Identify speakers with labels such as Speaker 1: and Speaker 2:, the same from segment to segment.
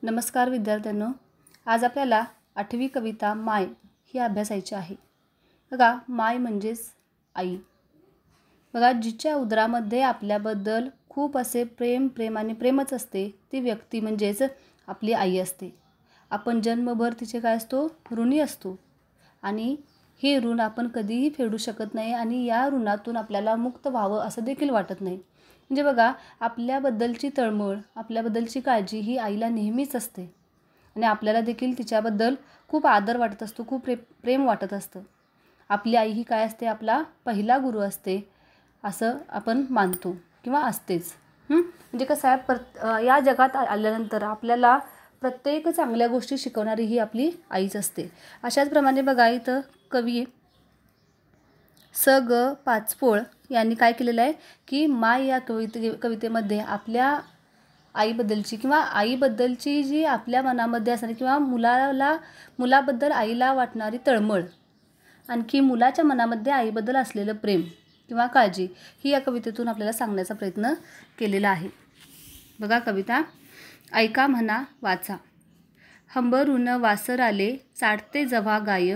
Speaker 1: नमस्कार विद्यार्थ्यांनो, आज आपल्याला 8वी कविता माय ही अभ्यासायची आहे। बघा, माय म्हणजेच आई। बघा, जिच्या उदरामध्ये आपल्याबद्दल खूप असे प्रेम आणि प्रेमच असते ती व्यक्ती म्हणजेच आपली आई असते। आपण जन्मभर तिचे काय असतो, ऋणी असतो आणि हे ऋण आपण कधीही फेडू शकत नाही आणि या ऋणातून आपल्याला मुक्त व्हावं असं देखील वाटत नाही। म्हणजे बघा, आपल्याबद्दलची तळमळ, आपल्याबद्दलची काळजी ही आईला नेहमीच असते आणि आपल्याला देखील तिच्याबद्दल खूप आदर वाटत असतो, खूप प्रेम वाटत असतं। आपली आई ही काय असते, आपला पहिला गुरु असते असं आपण मानतो किंवा असतेच। म्हणजे कसं आहे, या जगात आल्यानंतर आपल्याला प्रत्येक चांगल्या गोष्टी शिकवणारी ही आपली आईच असते। अशाच प्रमाणे बघा, इथं कवी स ग पाचपोळ यांनी काय केलेलं आहे की माय या कवितेमध्ये आपल्या आईबद्दलची किंवा आईबद्दलची जी आपल्या मनामध्ये असणारी किंवा मुलाबद्दल आईला वाटणारी तळमळ, आणखी मुलाच्या मनामध्ये आईबद्दल असलेलं प्रेम किंवा काळजी ही या कवितेतून आपल्याला सांगण्याचा प्रयत्न केलेला आहे। बघा कविता, ऐका म्हणा वाचा, हंबरून वासर आले चाटते जव्हा गाय,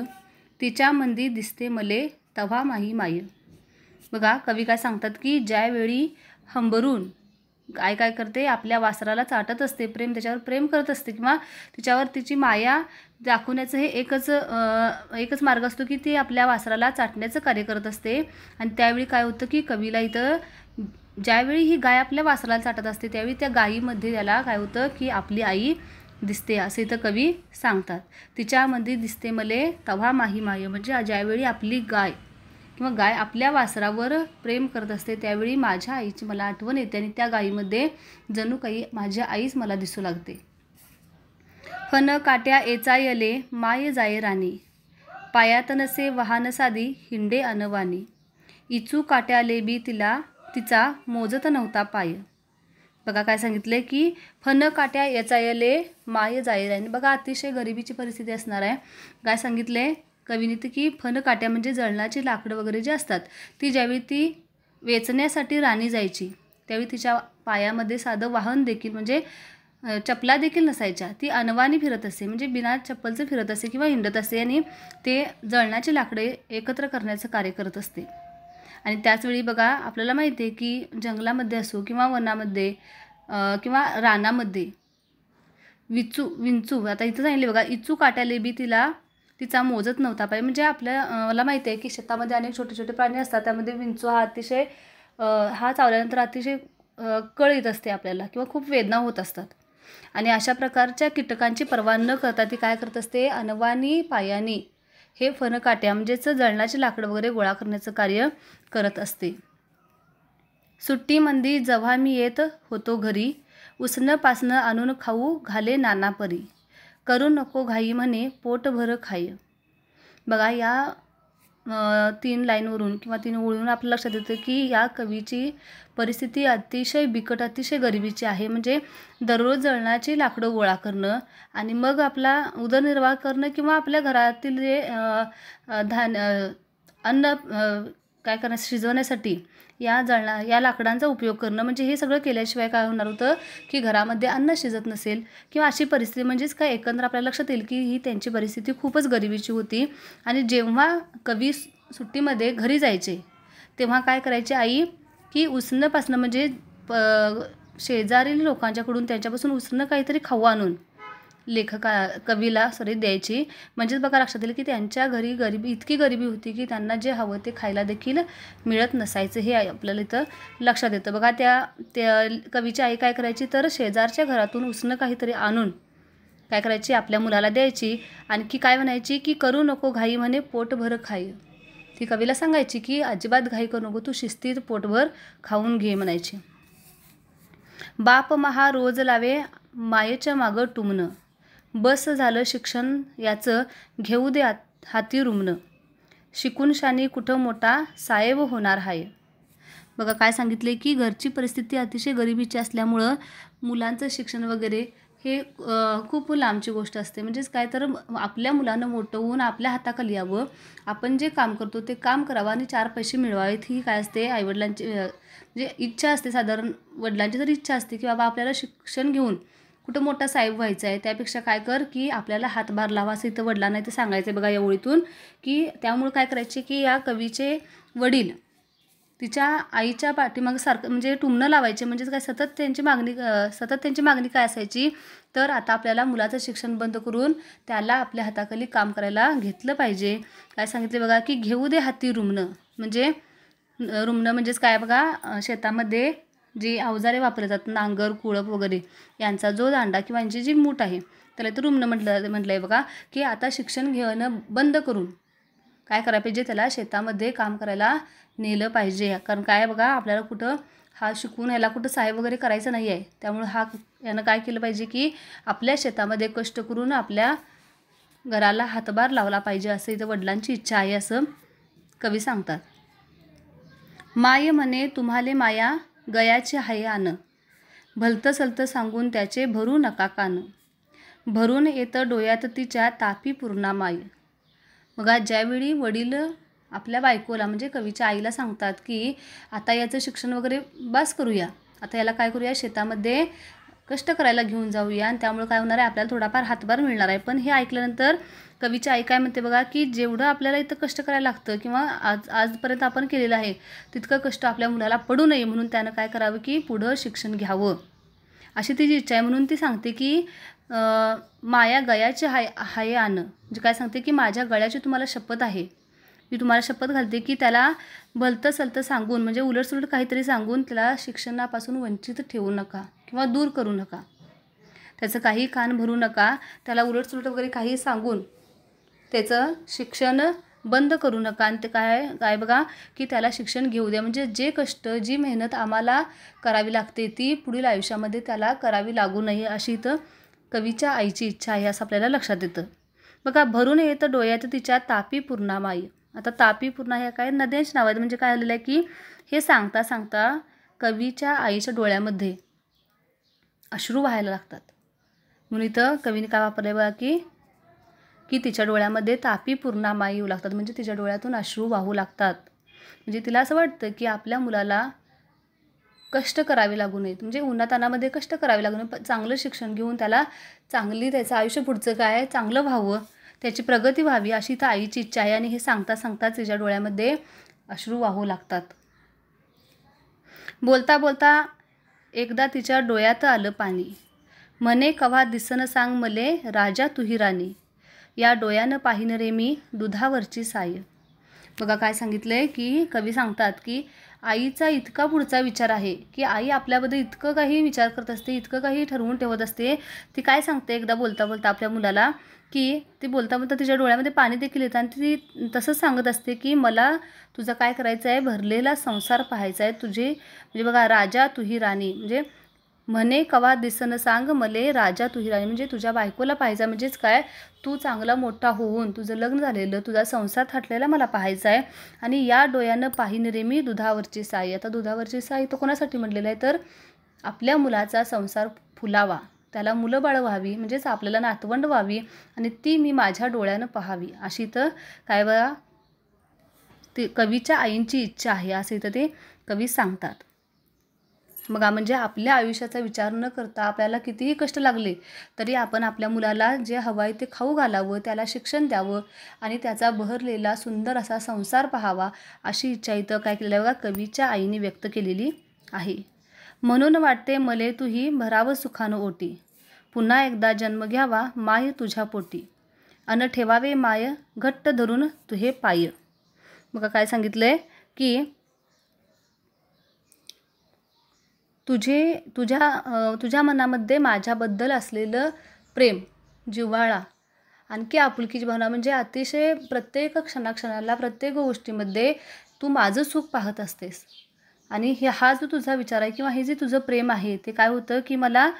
Speaker 1: तिच्या मंदी दिसते मले तव्हा माही माय। बघा, कवी काय सांगतात की ज्यावेळी हंबरून गाय काय करते, आपल्या वासराला चाटत असते, त्याच्यावर प्रेम करत असते किंवा तिच्यावर तिची माया दाखवण्याचं हे एकच मार्ग असतो की ती आपल्या वासराला चाटण्याचं कार्य करत असते। आणि त्यावेळी काय होतं की कवीला इथं ज्यावेळी ही गाय आपल्या वासराला चाटत असते त्यावेळी त्या गायीमध्ये त्याला काय होतं की आपली आई दिसते असे इथं कवी सांगतात। तिच्यामध्ये दिसते मले तव्हा माही माय, म्हणजे ज्यावेळी आपली गाय किंवा गाय आपल्या वासरावर प्रेम करत असते त्यावेळी माझ्या आईची मला आठवण येते आणि त्या गायीमध्ये जणू काही माझी आईच मला दिसू लागते। फन काट्या एचायले माय जाय राणी, पायात नसे वाहन साधी हिंडे अनवानी, इचू काट्याले बी तिचा मोजत नव्हता पाय। बघा काय सांगितले की फन काट्या एचायले माय जाय राणी। बघा, अतिशय गरिबीची परिस्थिती असणार आहे। काय सांगितले कवीने की फन काट्या म्हणजे जळणाची लाकडं वगैरे जे असतात ती ज्यावेळी ती वेचण्यासाठी राणी जायची त्यावेळी तिच्या पायामध्ये साधं वाहन देखील म्हणजे चपला देखील नसायच्या, ती अनवाणी फिरत असे, म्हणजे बिना चप्पलचं फिरत असे किंवा हिंडत असे आणि ते जळणाची लाकडे एकत्र करण्याचं कार्य करत असते। आणि त्याचवेळी बघा, आपल्याला माहिती आहे की जंगलामध्ये असो किंवा वनामध्ये किंवा रानामध्ये विंचू आता इथं सांगितले बघा, इचू काट्याले बी तिचा मोजत नव्हता पाय, म्हणजे मला माहिती आहे की शेतामध्ये अनेक छोटे छोटे प्राणी असतात, त्यामध्ये विंचू हा चावल्यानंतर अतिशय कळ येत असते आपल्याला किंवा खूप वेदना होत असतात। आणि अशा प्रकारच्या कीटकांची पर्वा न करता ती काय करत असते, अनवाणी पायाने हे फनकाट्या म्हणजेच जळणाची लाकडं वगैरे गोळा करण्याचं कार्य करत असते। सुट्टीमंदी जेव्हा मी येत होतो घरी, उसनं पासनं आणून खाऊ घाले नाना परी, करू नको घाई म्हणे पोटभर खाय। बघा, या 3 लाईनवरून किंवा 3 ओळीवरून आपल्या लक्षात येतं की या कवीची परिस्थिती अतिशय बिकट, अतिशय गरिबीची आहे। म्हणजे दररोज जळणाची लाकडं गोळा करणं आणि मग आपला उदरनिर्वाह करणं किंवा आपल्या घरातील जे अन्न काय करणं शिजवण्यासाठी या लाकडांचा उपयोग करणं, म्हणजे हे सगळं केल्याशिवाय काय होणार होतं की घरामध्ये अन्न शिजत नसेल किंवा अशी परिस्थिती, म्हणजेच काय एकंदर आपल्याला लक्षात येईल की ही त्यांची परिस्थिती खूपच गरिबीची होती। आणि जेव्हा कवी सुट्टीमध्ये घरी जायचे तेव्हा काय करायचे आई की उसनं पासनं म्हणजे शेजारील लोकांच्याकडून त्यांच्यापासून उसनं काहीतरी खाऊ आणून कवीला द्यायची। म्हणजेच बघा, लक्षात येईल की त्यांच्या घरी इतकी गरिबी होती की त्यांना जे हवं ते खायला देखील मिळत नसायचं, हे आपल्याला इथं लक्षात येतं। बघा, त्या कवीची आई काय करायची तर शेजारच्या घरातून उसनं काहीतरी आणून काय करायची, आपल्या मुलाला द्यायची। आणखी काय म्हणायची की करू नको घाई म्हणे पोटभर खाय, ती कवीला सांगायची की अजिबात घाई करू नको, तू शिस्तीत पोटभर खाऊन घे म्हणायची। बाप महा रोज लावे मायेच्या मागं टुमणं, बस झालं शिक्षण याचं घेऊ दे हाती रुमणं, शिकून शानी कुठं मोठा साहेब होणार हाय। बघा, काय सांगितले की घरची परिस्थिती अतिशय गरिबीची असल्यामुळं मुलांचं शिक्षण वगैरे हे खूप लांबची गोष्ट असते। म्हणजेच काय तर आपल्या मुलांना मोठं होऊन आपल्या हाताखाली यावं, आपण जे काम करतो ते काम करावं आणि 4 पैसे मिळवावेत, ही काय असते आईवडिलांची म्हणजे इच्छा असते। साधारण वडिलांची जर इच्छा असते की बाबा आपल्याला शिक्षण घेऊन कुठं मोठा साहेब व्हायचा आहे, त्यापेक्षा काय कर की आपल्याला हातभार लावा असं इथं वडिलांना इथं सांगायचं आहे बघा या ओळीतून. की त्यामुळे काय करायचे की या कवीचे वडील तिच्या आईच्या पाठीमागं सारखं म्हणजे टुमणं लावायचे. म्हणजे काय सतत त्यांची मागणी काय असायची, तर आता आपल्याला मुलाचं शिक्षण बंद करून त्याला आपल्या हाताखाली काम करायला घेतलं पाहिजे. काय सांगितले बघा की घेऊ दे हाती रुमणं. म्हणजे रुमणं म्हणजेच काय बघा, शेतामध्ये जी अवजारे वापरले जातात, नांगर, कुळप वगैरे यांचा जो दांडा किंवा यांची जी मूठ आहे त्याला तर रुमणं म्हटलं आहे बघा. की आता शिक्षण घेणं बंद करून काय करायला पाहिजे, त्याला शेतामध्ये काम करायला नेलं पाहिजे. कारण काय बघा, आपल्याला कुठं हा शिकून याला कुठं साहेब वगैरे करायचं नाही आहे. त्यामुळे यानं काय केलं पाहिजे की आपल्या शेतामध्ये कष्ट करून आपल्या घराला हातभार लावला पाहिजे, असं इथं वडिलांची इच्छा आहे असं कवी सांगतात. माय म्हणे तुम्हाले माया गयाची हाय आन, भलतं सलतं सांगून त्याचे भरू नका कान, भरून येतं डोळ्यात तिच्या तापी पूर्णा माय. बघा, ज्यावेळी वडील आपल्या बायकोला म्हणजे कवीच्या आईला सांगतात की आता याचं शिक्षण वगैरे बस करूया, आता याला काय करूया, शेतामध्ये कष्ट करायला घेऊन जाऊया आणि त्यामुळे काय होणार आहे, आपल्याला थोडाफार हातभार मिळणार आहे. पण हे ऐकल्यानंतर कवीची आई काय म्हणते बघा की जेवढं आपल्याला इथं कष्ट करायला लागतं किंवा आजपर्यंत आपण केलेलं आहे तितकं कष्ट आपल्या मुलाला पडू नये, म्हणून त्यानं काय करावं की पुढं शिक्षण घ्यावं अशी तिची इच्छा आहे. म्हणून ती सांगते की माया गयाची हाय आण, म्हणजे काय सांगते की माझ्या गळ्याची तुम्हाला शपथ आहे, मी तुम्हाला शपथ घालते की त्याला भलतं सलतं सांगून म्हणजे उलटसुलट काहीतरी सांगून त्याला शिक्षणापासून वंचित ठेवू नका किंवा दूर करू नका, त्याचं काही कान भरू नका, त्याला उलटसुलट वगैरे काही सांगून त्याचं शिक्षण बंद करू नका. आणि ते काय बघा की त्याला शिक्षण घेऊ द्या, म्हणजे जे कष्ट जी मेहनत आम्हाला करावी लागते ती पुढील आयुष्यामध्ये त्याला करावी लागू नये अशी इथं कवीच्या आईची इच्छा आहे असं आपल्याला लक्षात येतं. बघा, भरून येतं डोळ्यात तिच्या तापी पूर्णा माई. आता तापी पूर्णा ह्या काय नद्यांची नाव आहेत. म्हणजे काय आलेलं आहे की हे सांगता सांगता कवीच्या आईच्या डोळ्यामध्ये अश्रू व्हायला लागतात. म्हणून इथं कवीने काय वापरलं बघा की तिच्या डोळ्यामध्ये तापी पूर्णा माई येऊ लागतात, म्हणजे तिच्या डोळ्यातून अश्रू वाहू लागतात. म्हणजे तिला असं वाटतं की आपल्या मुलाला कष्ट करावे लागू नयेत, म्हणजे उन्हातानामध्ये कष्ट करावे लागू नये, चांगलं शिक्षण घेऊन त्याला त्याचं आयुष्य पुढचं काय चांगलं व्हावं, त्याची प्रगती व्हावी अशी इथं आईची इच्छा आहे. आणि हे सांगता सांगताच तिच्या डोळ्यामध्ये अश्रू वाहू लागतात. बोलता बोलता एकदा तिच्या डोळ्यात आलं पाणी, म्हणे कवा दिसन सांग मले राजा तुही राणी, या डोळ्यानं पाहिन रे मी दुधावरची साय. बघा काय सांगितलंय की कवी सांगतात की आईचा इतका पुढचा विचार आहे की आई आपल्याबद्दल इतकं काही विचार करत असते, इतकं काही ठरवून ठेवत असते. ती काय सांगते एकदा बोलता बोलता आपल्या मुलाला की ती बोलता बोलता तिच्या डोळ्यामध्ये पाणी देखील येतं आणि ती तसंच सांगत असते की मला तुझं काय करायचं आहे, भरलेला संसार पाहायचा आहे, तुझे म्हणजे बघा राजा तुही राणी, म्हणजे म्हणे कवा दिसन सांग मले राजा तुही राणी, म्हणजे तुझ्या बायकोला पाहायचा म्हणजेच काय, तू चांगला मोठा होऊन तुझं लग्न झालेलं तुझा संसार थाटलेला मला पाहायचा आहे. आणि या डोळ्यानं पाहिन रे मी दुधावरची साई. आता दुधावरची साई तो कोणासाठी म्हटलेलं आहे, तर आपल्या मुलाचा संसार फुलावा, त्याला मुलं बाळ व्हावी, म्हणजेच आपल्याला नातवंड व्हावी आणि ती मी माझ्या डोळ्यानं पाहावी अशी तर काय बघा ते कवीच्या आईंची इच्छा आहे असं इथं ते कवी सांगतात. बघा, म्हणजे आपल्या आयुष्याचा विचार न करता आपल्याला कितीही कष्ट लागले तरी आपण आपल्या मुलाला जे हवं आहे ते खाऊ घालावं, त्याला शिक्षण द्यावं आणि त्याचा बहरलेला सुंदर असा संसार पाहावा अशी इच्छा इथं काय केलेलं बघा कवीच्या आईने व्यक्त केलेली आहे. म्हणून वाटते मले तुही भरावं सुखानं ओटी, पुन्हा एकदा जन्म घ्यावा माय तुझ्या पोटी, अन ठेवावे माय घट्ट धरून तुहे पाय. बघा काय सांगितलंय की तुझ्या मनामध्ये माझ्याबद्दल असलेलं प्रेम, जिव्हाळा, आणखी आपुलकीची भावना, म्हणजे अतिशय प्रत्येक क्षणाक्षणाला प्रत्येक गोष्टीमध्ये तू माझं सुख पाहत असतेस. आणि हा जो तुझा विचार आहे किंवा हे जे तुझं प्रेम आहे ते काय होतं की मला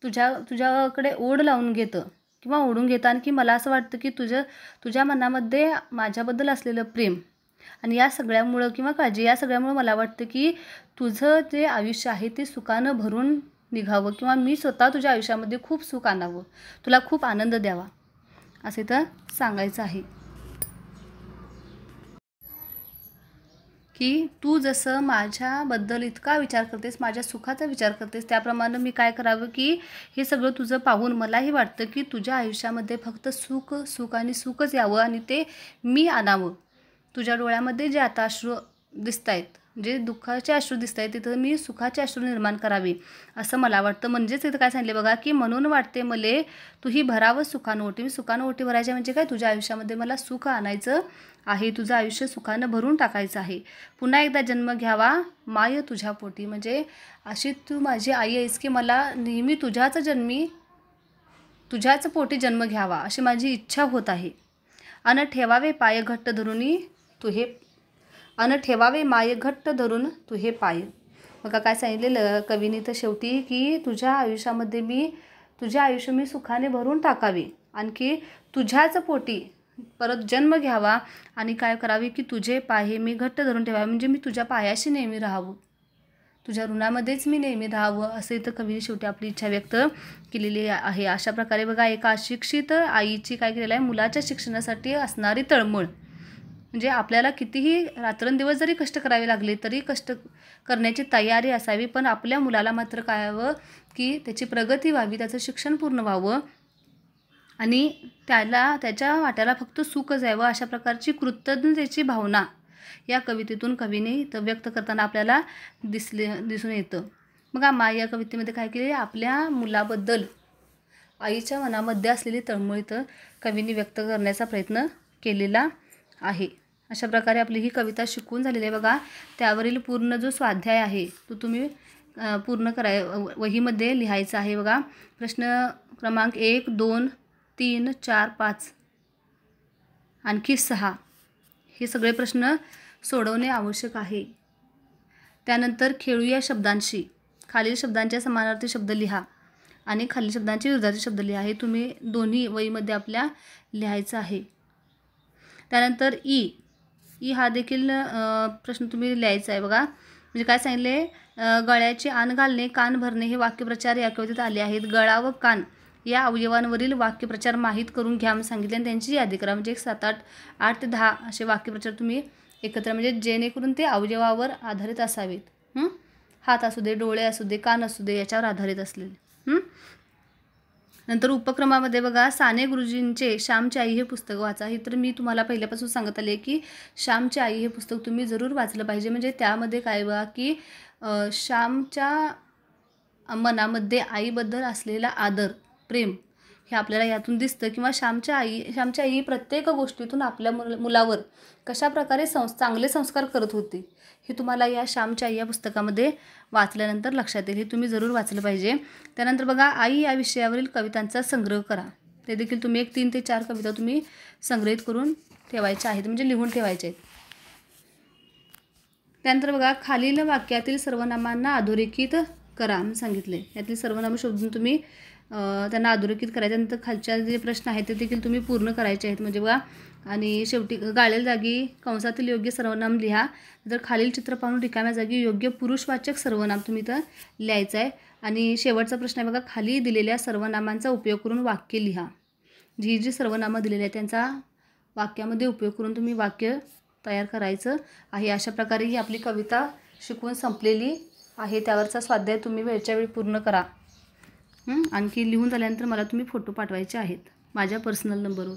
Speaker 1: तुझ्याकडे ओढ लावून घेतं किंवा ओढून घेतं. आणखी मला असं वाटतं की तुझ्या मनामध्ये माझ्याबद्दल असलेलं प्रेम आणि या सगळ्यामुळं किंवा काळजी या सगळ्यामुळं मला वाटतं की तुझं जे आयुष्य आहे ते सुखानं भरून निघावं किंवा मी स्वतः तुझ्या आयुष्यामध्ये खूप सुख आणावं, तुला खूप आनंद द्यावा असे तर सांगायचं आहे. की तू जसं माझ्याबद्दल इतका विचार करतेस, माझ्या सुखाचा विचार करतेस, त्याप्रमाणे मी काय करावं की हे सगळं तुझं पाहून मलाही वाटतं की तुझ्या आयुष्यामध्ये फक्त सुख सुख आणि सुखच यावं आणि ते मी आणावं. तुझ्या डोळ्यामध्ये जे आता अश्रू दिसत आहेत, जे दुःखाचे अश्रू दिसत आहेत, तिथं मी सुखाचे अश्रू निर्माण करावे असं मला वाटतं. म्हणजेच इथं काय सांगितले बघा की म्हणून वाटते मले तुही भरावं सुखानं ओटी. मी सुखानं ओटी भरायच्या म्हणजे काय, तुझ्या आयुष्यामध्ये मला सुख आणायचं आहे, तुझं आयुष्य सुखानं भरून टाकायचं आहे. पुन्हा एकदा जन्म घ्यावा माय तुझ्या पोटी. म्हणजे अशी तू माझी आई आहेस की मला नेहमी तुझ्याच पोटी जन्म घ्यावा अशी माझी इच्छा होत आहे. अन ठेवावे पाय घट्ट धरून ठेवावे माय घट्ट धरून तुहे पाय. बघा काय सांगितलेलं कवीने तर शेवटी की तुझे आयुष्य मी सुखाने भरून टाकावे, आणखी तुझ्याच पोटी परत जन्म घ्यावा आणि काय करावे की तुझे पाय हे मी घट्ट धरून ठेवावे. म्हणजे मी तुझ्या पायाशी नेहमी राहावं, तुझ्या ऋणामध्येच मी नेहमी राहावं असं इथं कवीने शेवटी आपली इच्छा व्यक्त केलेली आहे. अशा प्रकारे बघा एका अशिक्षित आईची काय केलेलं आहे, मुलाच्या शिक्षणासाठी असणारी तळमळ. म्हणजे आपल्याला कितीही रात्रंदिवस जरी कष्ट करावे लागले तरी कष्ट करण्याची तयारी असावी, पण आपल्या मुलाला मात्र काय हवं की त्याची प्रगती व्हावी, त्याचं शिक्षण पूर्ण व्हावं आणि त्याच्या वाट्याला फक्त सुखच यावं अशा प्रकारची कृतज्ञतेची भावना या कवितेतून कवीने इथं व्यक्त करताना आपल्याला दिसून येतं. मग माय या कवितेमध्ये काय केले, आपल्या मुलाबद्दल आईच्या मनामध्ये असलेली तळमळ इथं कवीने व्यक्त करण्याचा प्रयत्न केलेला आहे. अशा प्रकारे आपली ही कविता शिकवून झालेली आहे बघा. त्यावरील पूर्ण जो स्वाध्याय आहे तो तुम्ही पूर्ण वहीमध्ये लिहायचा आहे बघा. प्रश्न क्रमांक 1, 2, 3, 4, 5 आणखी 6 हे सगळे प्रश्न सोडवणे आवश्यक आहे. त्यानंतर खेळूया शब्दांशी, खालील शब्दांच्या समानार्थी शब्द लिहा आणि खालील शब्दांचे विरुद्धाचे शब्द लिहा. हे तुम्ही दोन्ही वहीमध्ये आपल्या लिहायचं आहे. त्यानंतर ई हा देखील प्रश्न तुम्ही लिहायचा आहे बघा. म्हणजे काय सांगितले, गळ्याचे आण घालणे, कान भरणे हे वाक्यप्रचार या कवितेत आले आहेत. गळा व कान या अवयवांवरील वाक्यप्रचार माहीत करून घ्या म्हणून सांगितले आणि त्यांची यादी करा. म्हणजे 8 ते 10 असे वाक्यप्रचार तुम्ही एकत्र, म्हणजे जेणेकरून ते अवयवावर आधारित असावेत. हात असू दे, डोळे असू दे, कान असू दे, याच्यावर आधारित असलेले. नंतर उपक्रमामध्ये बघा साने गुरुजींचे श्यामची आई हे पुस्तक वाचा. हे तर मी तुम्हाला पहिल्यापासून सांगत आले की श्यामची आई हे पुस्तक तुम्ही जरूर वाचलं पाहिजे. म्हणजे त्यामध्ये काय बघा की श्यामच्या मनामध्ये आईबद्दल असलेला आदर, प्रेम हे आपल्याला यातून दिसतं. किंवा श्यामची आई प्रत्येक गोष्टीतून आपल्या मुलावर कशाप्रकारे चांगले संस्कार करत होती हे तुम्हाला या श्यामची आई या पुस्तकामध्ये वाचल्यानंतर लक्षात येईल. हे तुम्ही जरूर वाचलं पाहिजे. त्यानंतर बघा आई या विषयावरील कवितांचा संग्रह करा. ते देखील तुम्ही 3 ते 4 कविता तुम्ही संग्रहित करून ठेवायच्या आहेत, म्हणजे लिहून ठेवायच्या आहेत. त्यानंतर बघा खालील वाक्यातील सर्वनामांना अधोरेखित करा म्हणून सांगितले. यातील सर्वनाम शोधून तुम्ही त्यांना अधोरेखित करायचं. नंतर खालच्या जे प्रश्न आहेत ते देखील तुम्ही पूर्ण करायचे आहेत. म्हणजे बघा आणि शेवटी गाळलेल्या जागी कंसातील योग्य सर्वनाम लिहा. तर खालील चित्र पाहून रिकाम्या जागी योग्य पुरुषवाचक सर्वनाम तुम्ही इथं लिहायचं आहे. आणि शेवटचा प्रश्न आहे बघा, खाली दिलेल्या सर्वनामांचा उपयोग करून वाक्य लिहा. जी सर्वनामं दिलेली आहेत त्यांचा वाक्यामध्ये उपयोग करून तुम्ही वाक्य तयार करायचं आहे. अशा प्रकारे ही आपली कविता शिकवून संपलेली आहे. त्यावरचा स्वाध्याय तुम्ही वेळच्या वेळी पूर्ण करा. आणखी लिहून झाल्यानंतर मला तुम्ही फोटो पाठवायचे आहेत माझ्या पर्सनल नंबरवर.